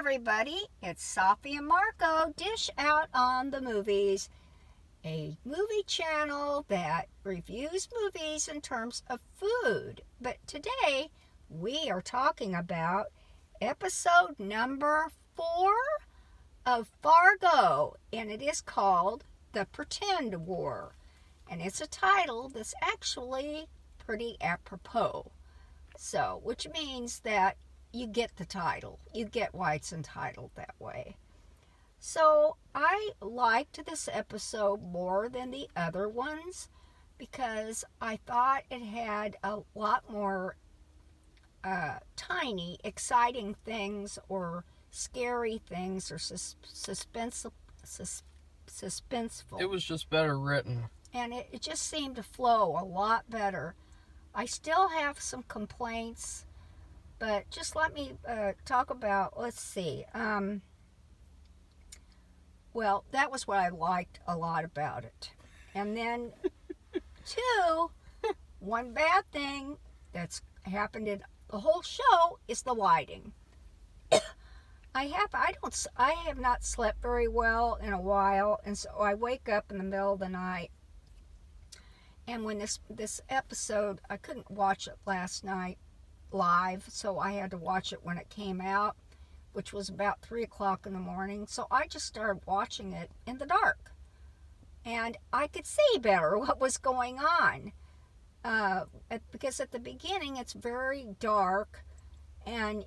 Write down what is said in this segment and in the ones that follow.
everybody, it's Safi and Marco Dish out on the movies, a movie channel that reviews movies in terms of food. But today we are talking about episode number 4 of Fargo, and it is called The Pretend War. And it's a title that's actually pretty apropos. So, which means that you get the title. You get why it's entitled that way. So, I liked this episode more than the other ones because I thought it had a lot more tiny, exciting things or scary things or suspenseful. It was just better written. And it just seemed to flow a lot better. I still have some complaints, but just let me talk about, let's see. Well, that was what I liked a lot about it. And then, one bad thing that's happened in the whole show is the lighting. I have not slept very well in a while, and so I wake up in the middle of the night. And when this episode, I couldn't watch it last night live, so I had to watch it when it came out, which was about 3 o'clock in the morning. So I just started watching it in the dark. And I could see better what was going on. Because at the beginning, it's very dark. And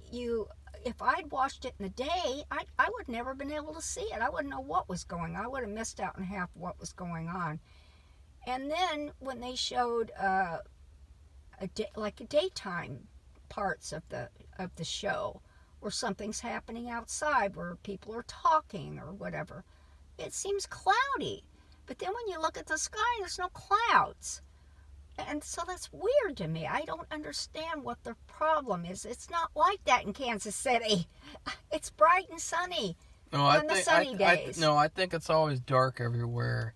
if I'd watched it in the day, I would never been able to see it. I wouldn't know what was going on. I would have missed out on half what was going on. And then when they showed daytime parts of the show, where something's happening outside, where people are talking or whatever, it seems cloudy. But then when you look at the sky, there's no clouds. And so that's weird to me. I don't understand what the problem is. It's not like that in Kansas City. It's bright and sunny on the sunny days. I think it's always dark everywhere.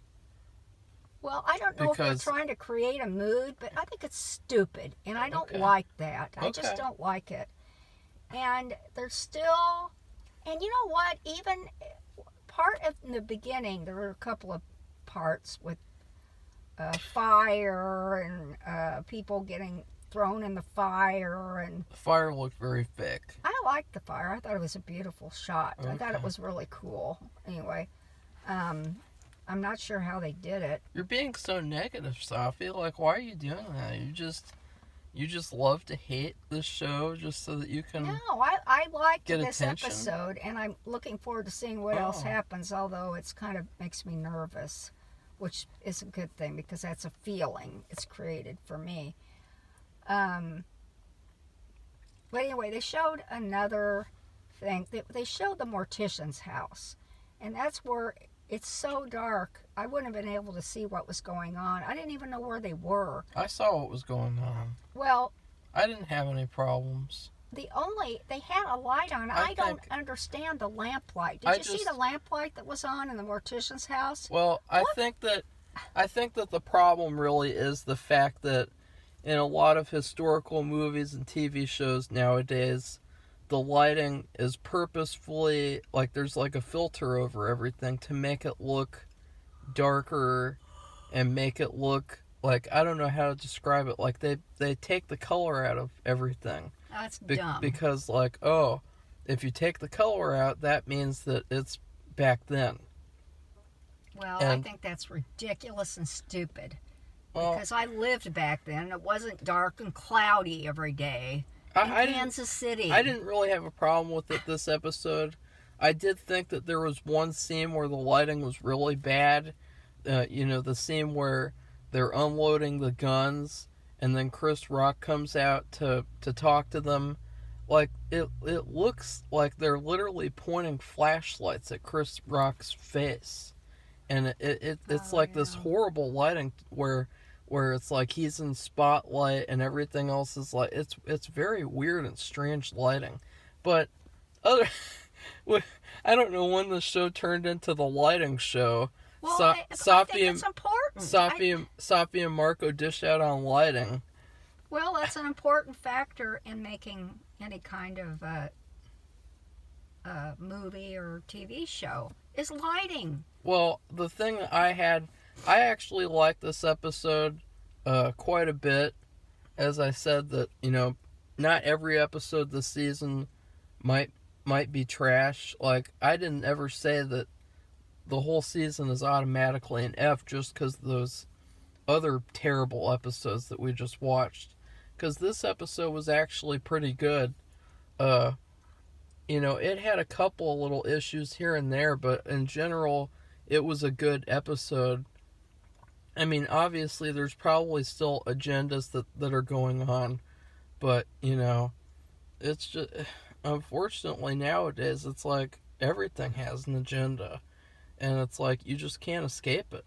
Well, I don't know if they're trying to create a mood, but I think it's stupid, and I don't like that. I just don't like it. And there's still, and you know what, even part of the beginning, there were a couple of parts with fire and people getting thrown in the fire. And the fire looked very thick. I liked the fire. I thought it was a beautiful shot. Okay. I thought it was really cool. Anyway, I'm not sure how they did it. You're being so negative, Safi. Like, why are you doing that? You just love to hate this show just so that you can. No, I liked this attention. Episode, and I'm looking forward to seeing what else happens. Although it's kind of makes me nervous, which is a good thing because that's a feeling it's created for me. But anyway, they showed another thing. They showed the Mortician's house, and that's where. It's so dark, I wouldn't have been able to see what was going on. I didn't even know where they were. I saw what was going on. Well, I didn't have any problems. They had a light on. I don't understand the lamplight. Did you see the lamplight that was on in the Mortician's house? Well, I think that the problem really is the fact that in a lot of historical movies and TV shows nowadays, the lighting is purposefully, like there's like a filter over everything to make it look darker and make it look like, I don't know how to describe it, like they take the color out of everything. That's dumb. Because like, if you take the color out, that means that it's back then. Well, I think that's ridiculous and stupid. Because I lived back then and it wasn't dark and cloudy every day. In Kansas City. I didn't really have a problem with it this episode. I did think that there was one scene where the lighting was really bad. The scene where they're unloading the guns and then Chris Rock comes out to talk to them. Like, it looks like they're literally pointing flashlights at Chris Rock's face. And it's this horrible lighting where it's like he's in spotlight and everything else is like, it's very weird and strange lighting. But I don't know when the show turned into the lighting show. Well, I think it's important. Safi and Marco Dish out on lighting. Well, that's an important factor in making any kind of movie or TV show is lighting. Well, the thing I actually liked this episode quite a bit. As I said, that not every episode this season might be trash. Like, I didn't ever say that the whole season is automatically an F just because of those other terrible episodes that we just watched. Because this episode was actually pretty good. It had a couple of little issues here and there, but in general, it was a good episode. I mean, obviously, there's probably still agendas that are going on, but, it's just, unfortunately, nowadays, it's like everything has an agenda, and it's like you just can't escape it.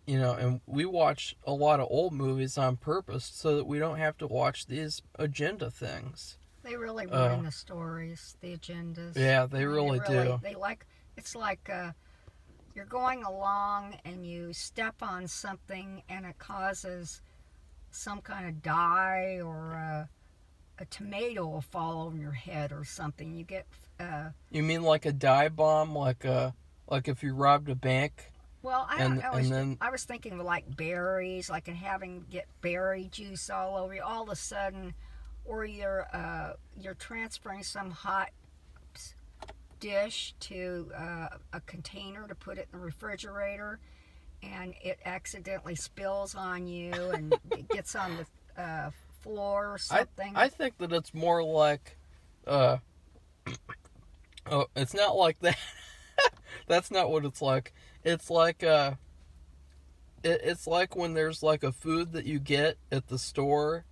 And we watch a lot of old movies on purpose so that we don't have to watch these agenda things. They really ruin the stories, the agendas. Yeah, they really do. It's like you're going along and you step on something and it causes some kind of dye or a tomato will fall on your head or something. You get. You mean like a dye bomb, like if you robbed a bank? Well, I was thinking of like berries, like get berry juice all over you. All of a sudden, or you're transferring some hot dish to a container to put it in the refrigerator, and it accidentally spills on you and it gets on the floor or something. I think that it's more like, it's not like that. That's not what it's like. It's like it's like when there's like a food that you get at the store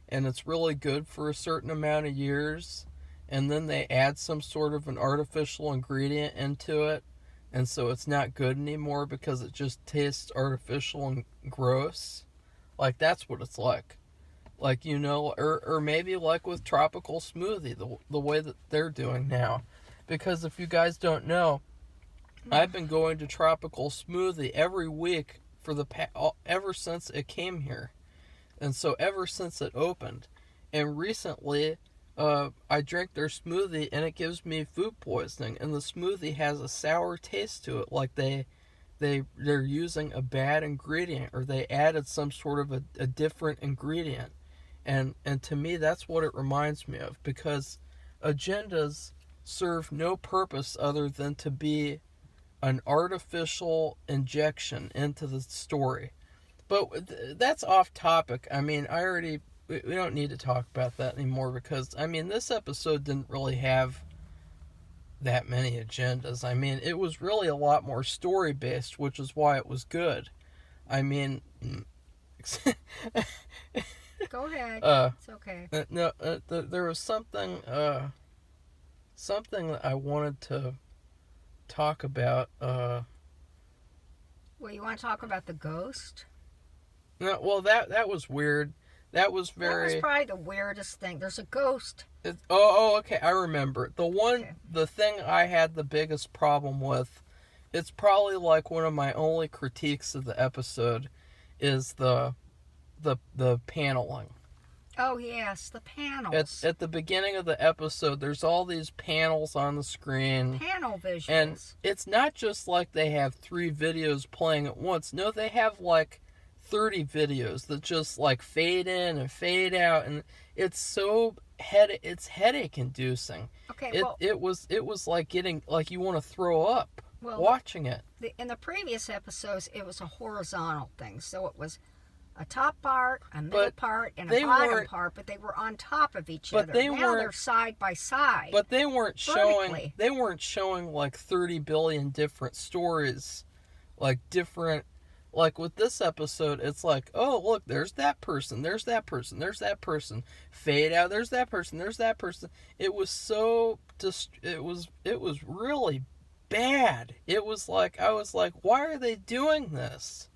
and it's really good for a certain amount of years, and then they add some sort of an artificial ingredient into it, and so it's not good anymore because it just tastes artificial and gross. Like, that's what it's like. Like, or maybe like with tropical smoothie, the way that they're doing now. Because if you guys don't know, I've been going to tropical smoothie every week ever since it came here. And so ever since it opened. And recently, I drink their smoothie and it gives me food poisoning. And the smoothie has a sour taste to it. Like they're using a bad ingredient, or they added some sort of a different ingredient. And to me, that's what it reminds me of. Because agendas serve no purpose other than to be an artificial injection into the story. But that's off topic. I mean, we don't need to talk about that anymore because, I mean, this episode didn't really have that many agendas. I mean, it was really a lot more story-based, which is why it was good. I mean... Go ahead. It's okay. No, there was something that I wanted to talk about. Well, you want to talk about the ghost? No, well, that was weird. That was probably the weirdest thing. There's a ghost. Okay, I remember. The thing I had the biggest problem with, it's probably like one of my only critiques of the episode, is the paneling. Oh, yes, the panels. At the beginning of the episode, there's all these panels on the screen. Panel visuals. And it's not just like they have 3 videos playing at once. No, they have like 30 videos that just like fade in and fade out, and it's so headache inducing. Okay, it was like getting, like, you want to throw up watching it. In the previous episodes, it was a horizontal thing, so it was a top part, a middle part, and a bottom part, but they were on top of each other. Now they're side by side. But they weren't showing like 30 billion different stories, like different. Like with this episode, it's like, oh, look, there's that person, there's that person, there's that person. Fade out, there's that person, there's that person. It was so it was really bad. It was like, I was like, why are they doing this?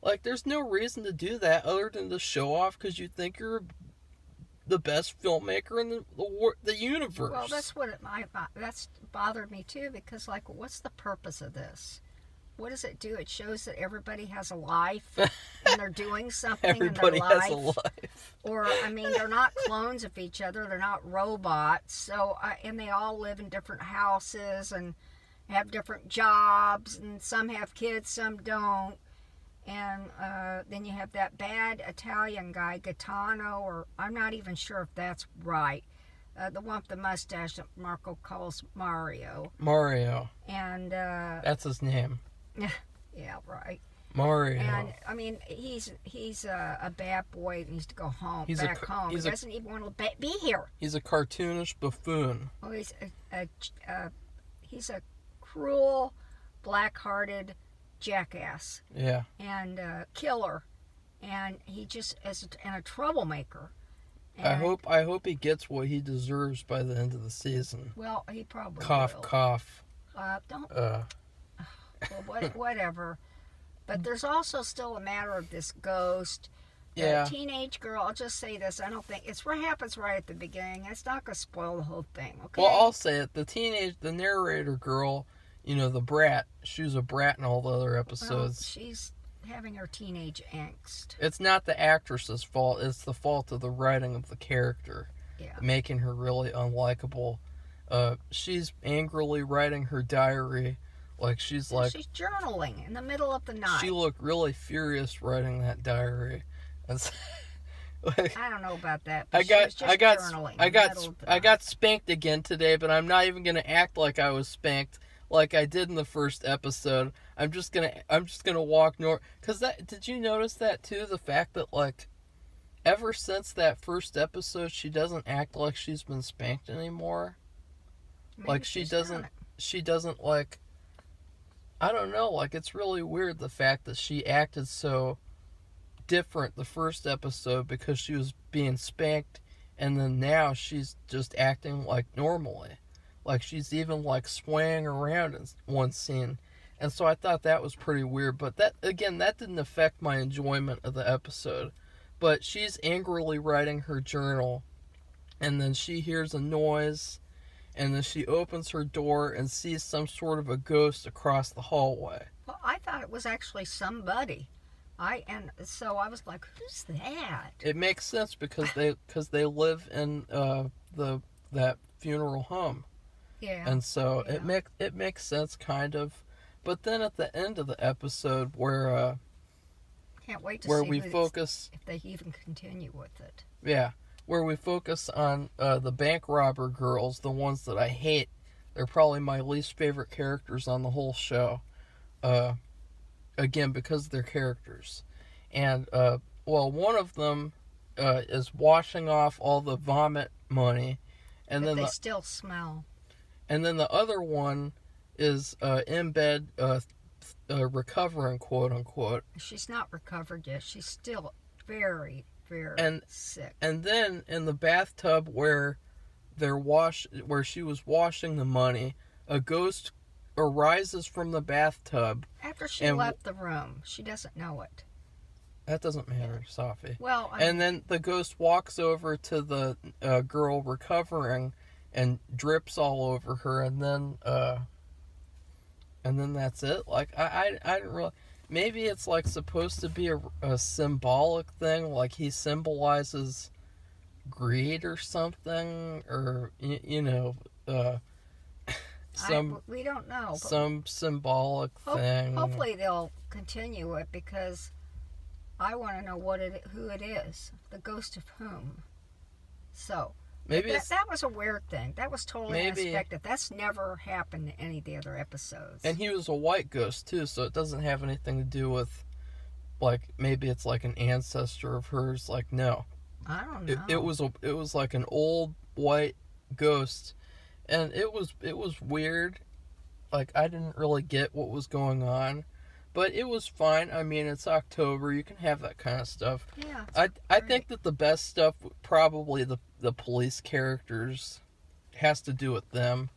Like, there's no reason to do that other than to show off because you think you're the best filmmaker in the universe. Well, that's what that's bothered me too, because, like, what's the purpose of this? what does it do? It shows that everybody has a life and they're doing something Everybody in their life. has a life. Or, I mean, they're not clones of each other. They're not robots. So, and they all live in different houses and have different jobs. And some have kids, some don't. And then you have that bad Italian guy, Gaetano, or I'm not even sure if that's right. The one with the mustache that Marco calls Mario. Mario. And that's his name. Yeah, right. Mario. And I mean, he's a bad boy and needs to go home. He doesn't even want to be here. He's a cartoonish buffoon. Oh, he's a cruel, black-hearted jackass. Yeah. And killer, and he just and a troublemaker. And I hope he gets what he deserves by the end of the season. Well, he probably cough will. Cough. Don't. Well, whatever. But there's also still a matter of this ghost. Yeah. The teenage girl. I'll just say this. I don't think it's what happens right at the beginning. It's not gonna spoil the whole thing. Okay. Well, I'll say it. The narrator girl, the brat. She was a brat in all the other episodes. Well, she's having her teenage angst. It's not the actress's fault. It's the fault of the writing of the character. Yeah. Making her really unlikable. She's angrily writing her diary. She's journaling in the middle of the night. She looked really furious writing that diary. And I don't know about that. I got spanked again today, but I'm not even gonna act like I was spanked like I did in the first episode. I'm just gonna walk north. Did you notice that too? The fact that ever since that first episode, she doesn't act like she's been spanked anymore. Maybe she doesn't I don't know, it's really weird the fact that she acted so different the first episode because she was being spanked, and then now she's just acting normally. She's even swaying around in one scene. And so I thought that was pretty weird, but that didn't affect my enjoyment of the episode. But she's angrily writing her journal, and then she hears a noise, and then she opens her door and sees some sort of a ghost across the hallway. Well, I thought it was actually somebody. So I was like, who's that? It makes sense because they live in that funeral home. Yeah. And so it makes sense kind of. But then at the end of the episode where can't wait to see if they even continue with it. Yeah. Where we focus on the bank robber girls, the ones that I hate. They're probably my least favorite characters on the whole show. Again, because of their characters. And, one of them is washing off all the vomit money. And but then they still smell. And then the other one is in bed recovering, quote unquote. She's not recovered yet. She's still very, very sick. And then in the bathtub where she was washing the money, a ghost arises from the bathtub. After she left the room. She doesn't know it. That doesn't matter, Safi. Well, and then the ghost walks over to the girl recovering and drips all over her, and then that's it. I didn't really. Maybe it's supposed to be a symbolic thing, he symbolizes greed or something, or we don't know. Some symbolic thing. Hopefully they'll continue it because I want to know who it is, the ghost of whom. So. Maybe that was a weird thing. That was totally unexpected. That's never happened in any of the other episodes. And he was a white ghost too, so it doesn't have anything to do with maybe it's an ancestor of hers. No, I don't know. It was an old white ghost, and it was weird. I didn't really get what was going on. But it was fine. I mean, it's October. You can have that kind of stuff. Yeah. I think that the best stuff, probably the police characters, has to do with them.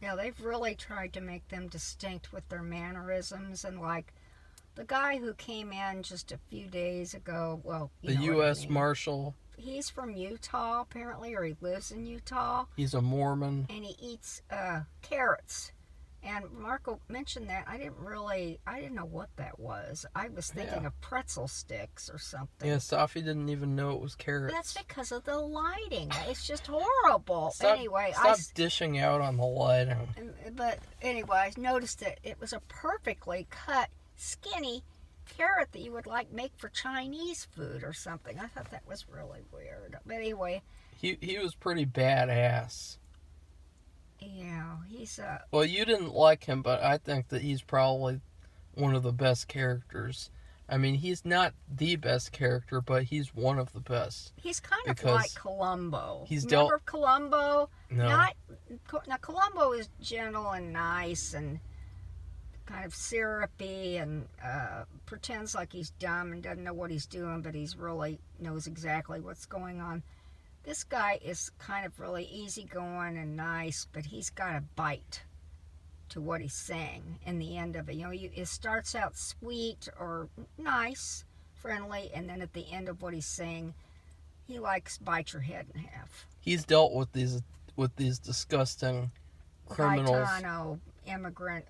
Yeah, they've really tried to make them distinct with their mannerisms. And the guy who came in just a few days ago, the U.S. Marshal. He's from Utah, apparently, or he lives in Utah. He's a Mormon. And he eats carrots. And Marco mentioned that. I didn't know what that was. I was thinking of pretzel sticks or something. Yeah, Safi didn't even know it was carrots. That's because of the lighting. It's just horrible. Stop I dishing out on the lighting. But anyway, I noticed that it was a perfectly cut, skinny carrot that you would make for Chinese food or something. I thought that was really weird. But anyway, he was pretty badass. Yeah, he's Well, you didn't like him, but I think that he's probably one of the best characters. I mean, he's not the best character, but he's one of the best. He's kind of like Columbo. He's Remember Columbo? No. Now Columbo is gentle and nice and kind of syrupy and pretends like he's dumb and doesn't know what he's doing, but he's really knows exactly what's going on. This guy is kind of really easygoing and nice, but he's got a bite to what he's saying in the end of it. You know, it starts out sweet or nice, friendly, and then at the end of what he's saying, he bite your head in half. He's dealt with these disgusting criminals. Gaetano immigrant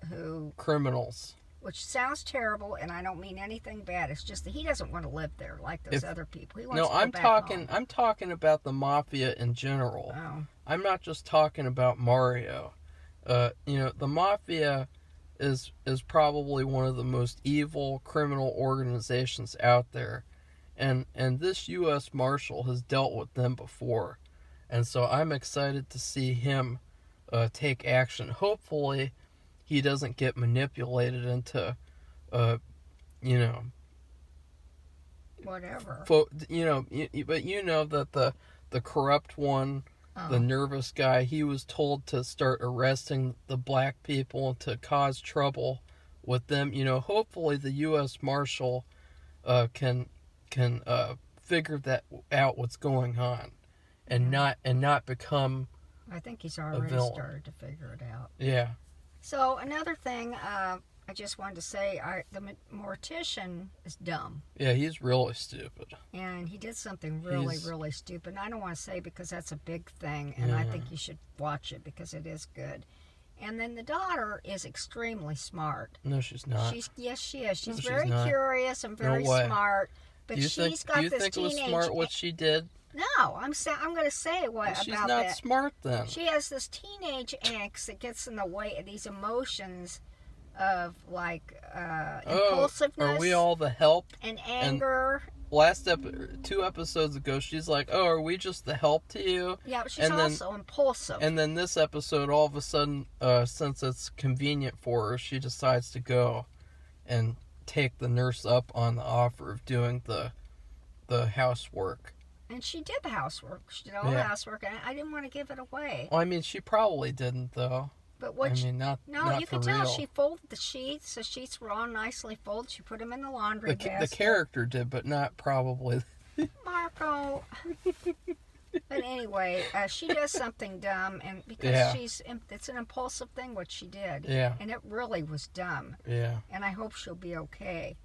criminals. Which sounds terrible, and I don't mean anything bad. It's just that he doesn't want to live there like those other people. He wants to go back home. I'm talking about the mafia in general. Oh. I'm not just talking about Mario. The mafia is probably one of the most evil criminal organizations out there, and this U.S. Marshal has dealt with them before, and so I'm excited to see him take action. Hopefully, he doesn't get manipulated into, whatever. But you know that the corrupt one, the nervous guy, he was told to start arresting the black people to cause trouble with them. You know, hopefully the U.S. Marshal can figure that out what's going on, and not become. I think he's already started to figure it out. Yeah. So another thing, I just wanted to say, the Mortician is dumb. Yeah, he's really stupid. And he did something really, really stupid. And I don't want to say because that's a big thing, and I think you should watch it because it is good. And then the daughter is extremely smart. No, she's not. Yes, she is. She's she's very not. curious and very smart. But got this teenage. Do you think it was smart what she did? No, I'm going to say about she's not smart then. She has this teenage angst that gets in the way of these emotions of impulsiveness. Are we all the help? And anger. And 2 episodes ago, she's like, "Oh, are we just the help to you?" Yeah, but she's also impulsive. And then this episode, all of a sudden, since it's convenient for her, she decides to go and take the nurse up on the offer of doing the housework. And she did the housework. She did all the housework, and I didn't want to give it away. Well, I mean, she probably didn't, though. But you can tell she folded the sheets. The sheets were all nicely folded. She put them in the laundry basket. The character did, but not probably. Marco. But anyway, she does something dumb, and because it's an impulsive thing what she did. Yeah. And it really was dumb. Yeah. And I hope she'll be okay.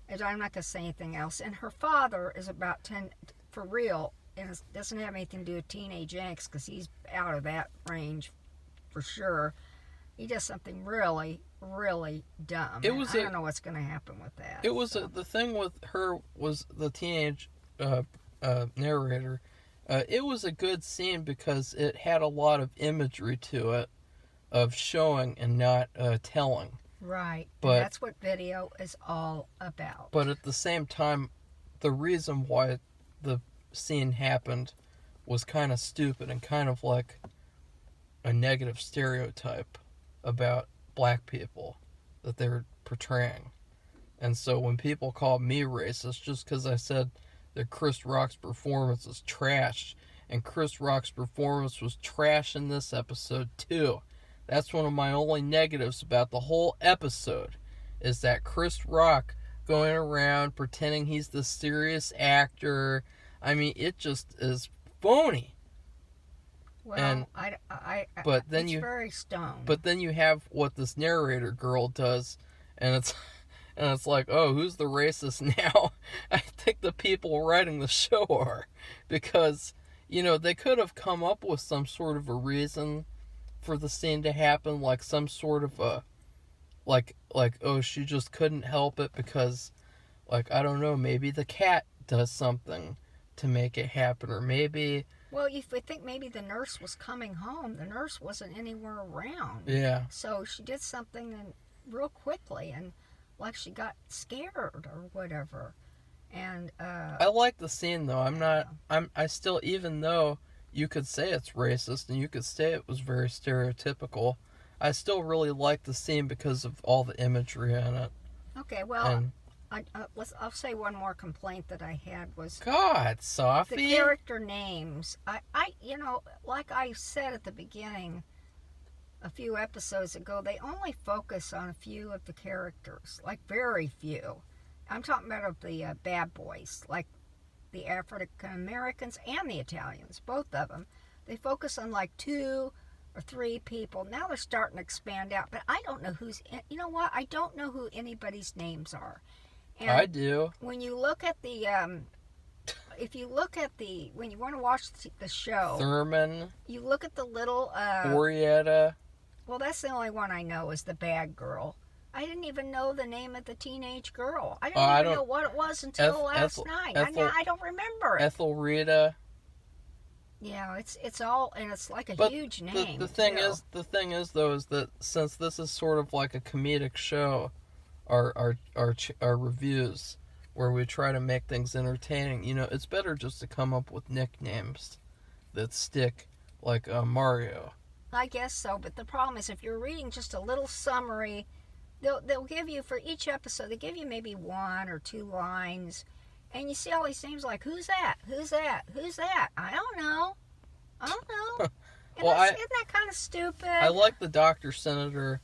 And I'm not going to say anything else. And her father is about 10, for real, and it doesn't have anything to do with teenage angst because he's out of that range for sure. He does something really, really dumb. I don't know what's going to happen with that. It was the thing with her was the teenage narrator. It was a good scene because it had a lot of imagery to it of showing and not telling. Right. But and that's what video is all about. But at the same time, the reason why the scene happened was kind of stupid and kind of like a negative stereotype about black people that they were portraying. And so when people called me racist just because I said that Chris Rock's performance is trash, and Chris Rock's performance was trash in this episode too. That's one of my only negatives about the whole episode, is that Chris Rock going around pretending he's the serious actor. I mean, it just is phony. Well, it's very stoned. But then you have what this narrator girl does, and it's like, oh, who's the racist now? I think the people writing the show are, because they could have come up with some sort of a reason for the scene to happen, like some sort of a, like oh, she just couldn't help it because, like, I don't know, maybe the cat does something to make it happen, or maybe. Well, if we think maybe the nurse was coming home, the nurse wasn't anywhere around. Yeah. So she did something and real quickly, and like she got scared or whatever. And I like the scene though. I still, even though you could say it's racist and you could say it was very stereotypical, I still really like the scene because of all the imagery in it. Okay, well, I'll say one more complaint that I had was God, Safi. the character names. I like I said at the beginning, a few episodes ago, they only focus on a few of the characters, like very few. I'm talking about of the bad boys, like the African Americans and the Italians, both of them. They focus on like 2 or 3 people. Now they're starting to expand out, but I don't know who's. You know what? I don't know who anybody's names are. And I do. when you look at the, when you want to watch the show, Thurman, you look at the little, Orietta. well, that's the only one I know is the bad girl. I didn't even know the name of the teenage girl. I didn't know what it was until last night. I don't remember it. Ethelrita. Yeah, it's all, and it's like a huge name. The thing is though, is that since this is sort of like a comedic show, our reviews, where we try to make things entertaining, it's better just to come up with nicknames that stick, like Mario. I guess so, but the problem is if you're reading just a little summary, they'll give you, for each episode, they give you maybe 1 or 2 lines, and you see all these names like, who's that? Who's that? Who's that? I don't know. And Well, isn't that kind of stupid? I like the Dr. Senator.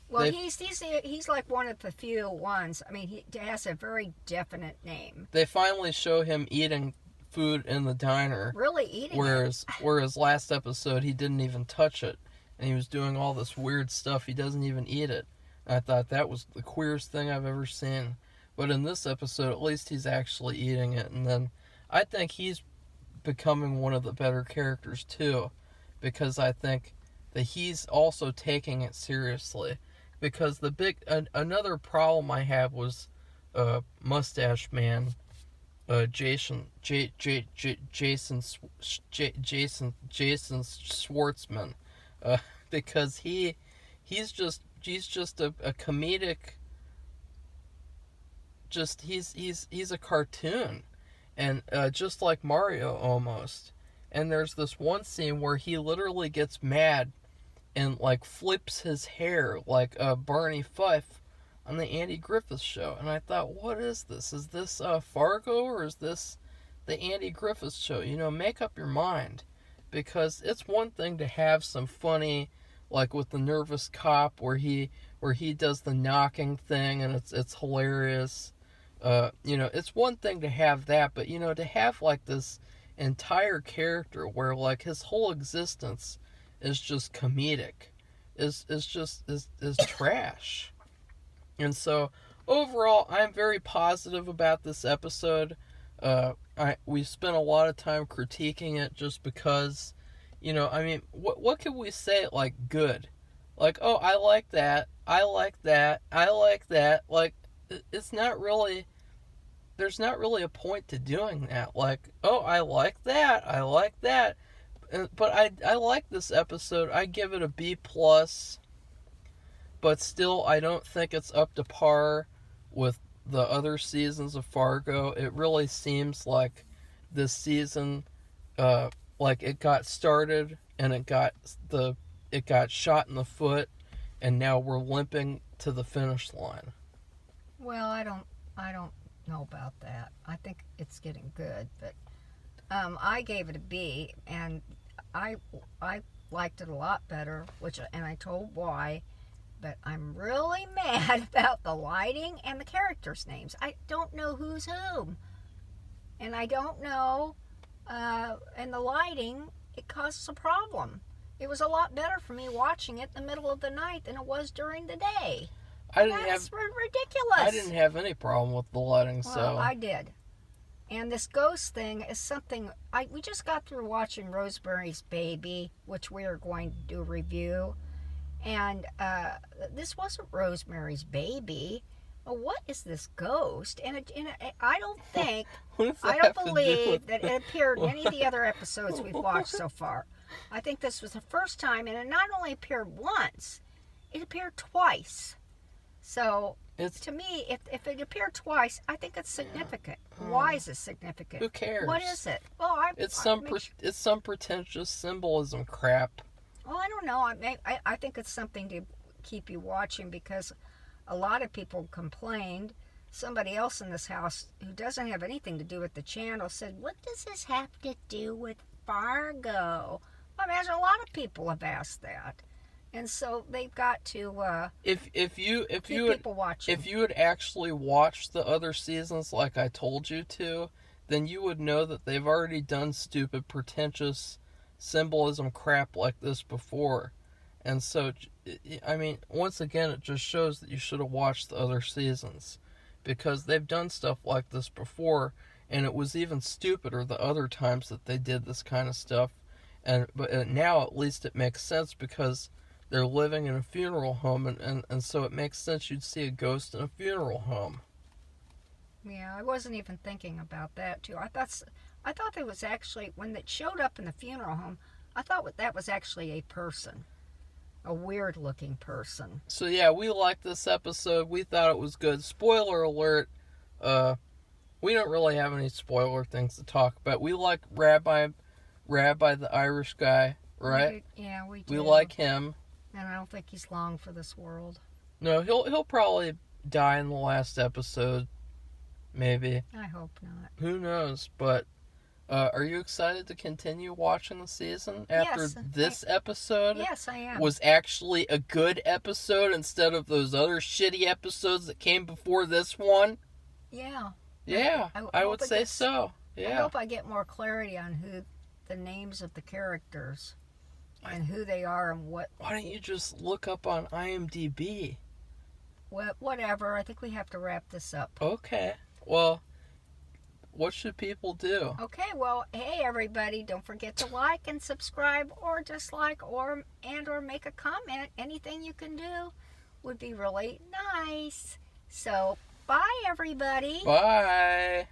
Well, he's like one of the few ones. I mean, he has a very definite name. They finally show him eating food in the diner. Really eating Whereas last episode he didn't even touch it, and he was doing all this weird stuff. He doesn't even eat it. And I thought that was the queerest thing I've ever seen. But in this episode, at least he's actually eating it. And then I think he's becoming one of the better characters too, because I think that he's also taking it seriously. Because another problem I had was Mustache Man, Jason Schwartzman, because he's just a comedic. He's a cartoon, and just like Mario almost. And there's this one scene where he literally gets mad and like flips his hair like Barney Fife on the Andy Griffith Show. And I thought, what is this? Is this Fargo, or is this the Andy Griffith Show? Make up your mind, because it's one thing to have some funny, like with the nervous cop where he does the knocking thing and it's hilarious. It's one thing to have that, but to have like this entire character where like his whole existence is just comedic is trash. And so overall, I'm very positive about this episode. We spent a lot of time critiquing it just because, what could we say like good? Like, oh, I like that. I like that. I like that. Like, it's not really, there's not really a point to doing that. Like, oh, I like that. I like that. But I like this episode. I give it a B+. But still, I don't think it's up to par with the other seasons of Fargo. It really seems like this season, like it got started and it got shot in the foot, and now we're limping to the finish line. Well, I don't know about that. I think it's getting good, but I gave it a B, and I liked it a lot better, and I told why. But I'm really mad about the lighting and the characters' names. I don't know who's whom, and I don't know. And the lighting, it causes a problem. It was a lot better for me watching it in the middle of the night than it was during the day. That's ridiculous. I didn't have any problem with the lighting, Well, so I did. And this ghost thing is something we just got through watching Rosemary's Baby, which we are going to do a review. And this wasn't Rosemary's Baby. Well, what is this ghost? And I don't think, I don't believe that it appeared in any of the other episodes we've watched so far. I think this was the first time, and it not only appeared once, it appeared twice. So, to me, if it appeared twice, I think it's significant. Why is it significant? Who cares? What is it? Well, it's some pretentious symbolism crap. Well, I don't know. I think it's something to keep you watching because a lot of people complained. Somebody else in this house who doesn't have anything to do with the channel said, "What does this have to do with Fargo?" I imagine a lot of people have asked that. And so they've got to if you people watching. If you had actually watched the other seasons like I told you to, then you would know that they've already done stupid, pretentious symbolism crap like this before. And so, I mean, once again, it just shows that you should have watched the other seasons, because they've done stuff like this before, and it was even stupider the other times that they did this kind of stuff. But now at least it makes sense because they're living in a funeral home, and so it makes sense you'd see a ghost in a funeral home. Yeah, I wasn't even thinking about that too. I thought it was actually, when it showed up in the funeral home, I thought that was actually a person, a weird looking person. So yeah, we liked this episode. We thought it was good. Spoiler alert, we don't really have any spoiler things to talk about. We like Rabbi the Irish guy, right? We do. We like him. And I don't think he's long for this world. No, he'll probably die in the last episode, maybe. I hope not. Who knows? But are you excited to continue watching the season after this episode? Yes, I am. Was actually a good episode instead of those other shitty episodes that came before this one? Yeah. Yeah, I would say so. Yeah. I hope I get more clarity on who the names of the characters and who they are and what. Why don't you just look up on IMDb? Well, whatever. I think we have to wrap this up. Okay. Well, what should people do? Okay, well, hey everybody, don't forget to like and subscribe or dislike or make a comment. Anything you can do would be really nice. So, bye everybody. Bye.